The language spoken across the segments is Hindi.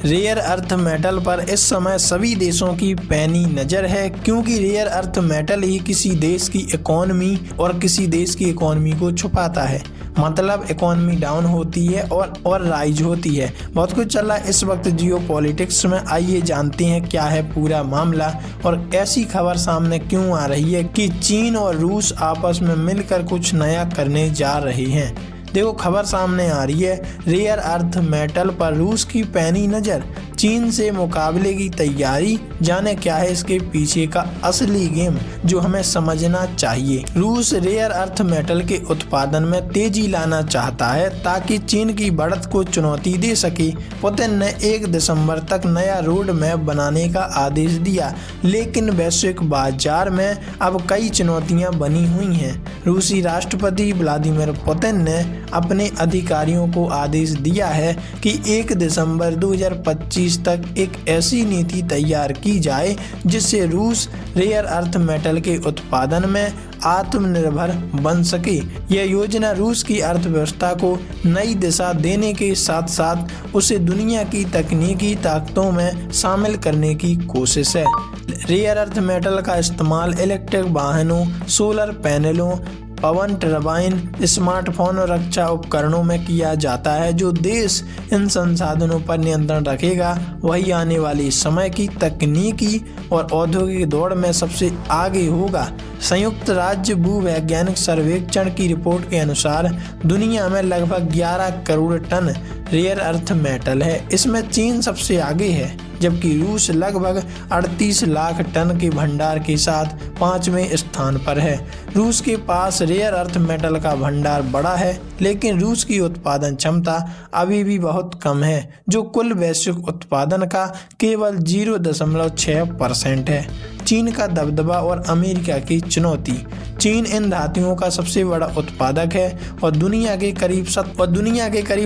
रेयर अर्थ मेटल पर इस समय सभी देशों की पैनी नज़र है, क्योंकि रेयर अर्थ मेटल ही किसी देश की इकोनॉमी और किसी देश की इकोनॉमी को छुपाता है। मतलब इकोनॉमी डाउन होती है और राइज होती है। बहुत कुछ चल रहा है इस वक्त जियो पॉलिटिक्स में। आइए जानते हैं क्या है पूरा मामला और ऐसी खबर सामने क्यों आ रही है कि चीन और रूस आपस में मिलकर कुछ नया करने जा रहे हैं। देखो, खबर सामने आ रही है, रेयर अर्थ मेटल पर रूस की पैनी नज़र, चीन से मुकाबले की तैयारी। जाने क्या है इसके पीछे का असली गेम जो हमें समझना चाहिए। रूस रेयर अर्थ मेटल के उत्पादन में तेजी लाना चाहता है ताकि चीन की बढ़त को चुनौती दे सके। पुतिन ने 1 दिसंबर तक नया रोड मैप बनाने का आदेश दिया, लेकिन वैश्विक बाजार में अब कई चुनौतियां बनी हुई हैं। रूसी राष्ट्रपति व्लादिमीर पुतिन ने अपने अधिकारियों को आदेश दिया है कि 1 दिसंबर 2025 तक एक ऐसी नीति तैयार की जाए जिससे रूस रेयर अर्थ मेटल के उत्पादन में आत्मनिर्भर बन सके। यह योजना रूस की अर्थव्यवस्था को नई दिशा देने के साथ साथ उसे दुनिया की तकनीकी ताकतों में शामिल करने की कोशिश है। रेयर अर्थ मेटल का इस्तेमाल इलेक्ट्रिक वाहनों, सोलर पैनलों, पवन टरबाइन, स्मार्टफोन और रक्षा उपकरणों में किया जाता है। जो देश इन संसाधनों पर नियंत्रण रखेगा वही आने वाली समय की तकनीकी और औद्योगिक दौड़ में सबसे आगे होगा। संयुक्त राज्य भूवैज्ञानिक सर्वेक्षण की रिपोर्ट के अनुसार दुनिया में लगभग 11 crore ton rare earth metal है। इसमें चीन सबसे आगे है, जबकि रूस लगभग 38 लाख टन के भंडार के साथ 5वें स्थान पर है। रूस के पास रेयर अर्थ मेटल का भंडार बड़ा है, लेकिन रूस की उत्पादन क्षमता अभी भी बहुत कम है, जो कुल वैश्विक उत्पादन का केवल 0.6% है। चीन का दबदबा और अमेरिका की चुनौती। चीन इन धातुओं का सबसे बड़ा उत्पादक है और दुनिया के करीब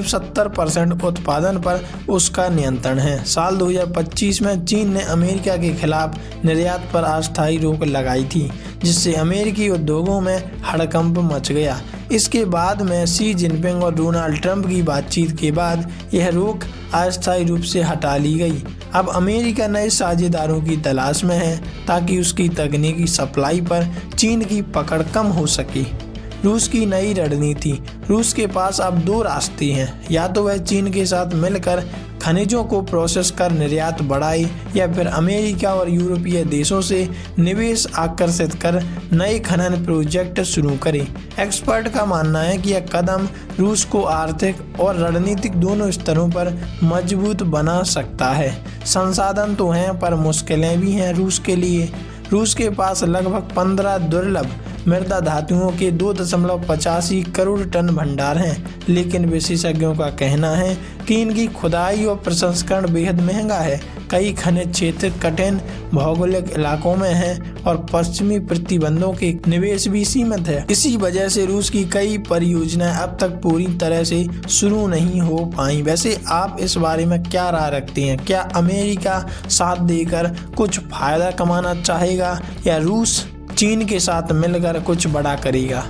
70% उत्पादन पर उसका नियंत्रण है। साल 2025 में चीन ने अमेरिका के खिलाफ निर्यात पर अस्थायी रोक लगाई थी, जिससे अमेरिकी उद्योगों में हड़कंप मच गया। इसके बाद में शी जिनपिंग और डोनाल्ड ट्रंप की बातचीत के बाद यह रोक अस्थायी रूप से हटा ली गई। अब अमेरिका नए साझेदारों की तलाश में है ताकि उसकी तकनीकी सप्लाई पर चीन की पकड़ कम हो सके। रूस की नई रणनीति। रूस के पास अब 2 रास्ते हैं, या तो वह चीन के साथ मिलकर खनिजों को प्रोसेस कर निर्यात बढ़ाए या फिर अमेरिका और यूरोपीय देशों से निवेश आकर्षित कर नए खनन प्रोजेक्ट शुरू करे। एक्सपर्ट का मानना है कि यह कदम रूस को आर्थिक और रणनीतिक दोनों स्तरों पर मजबूत बना सकता है। संसाधन तो हैं पर मुश्किलें भी हैं रूस के लिए। रूस के पास लगभग 15 दुर्लभ मृदा धातुओं के 2.85 करोड़ टन भंडार हैं, लेकिन विशेषज्ञों का कहना है कि इनकी खुदाई और प्रसंस्करण बेहद महंगा है। कई खनिज क्षेत्र कठिन भौगोलिक इलाकों में हैं और पश्चिमी प्रतिबंधों के निवेश भी सीमित है। इसी वजह से रूस की कई परियोजनाएं अब तक पूरी तरह से शुरू नहीं हो पाई। वैसे आप इस बारे में क्या राय रखते हैं? क्या अमेरिका साथ देकर कुछ फायदा कमाना चाहेगा या रूस चीन के साथ मिलकर कुछ बड़ा करेगा?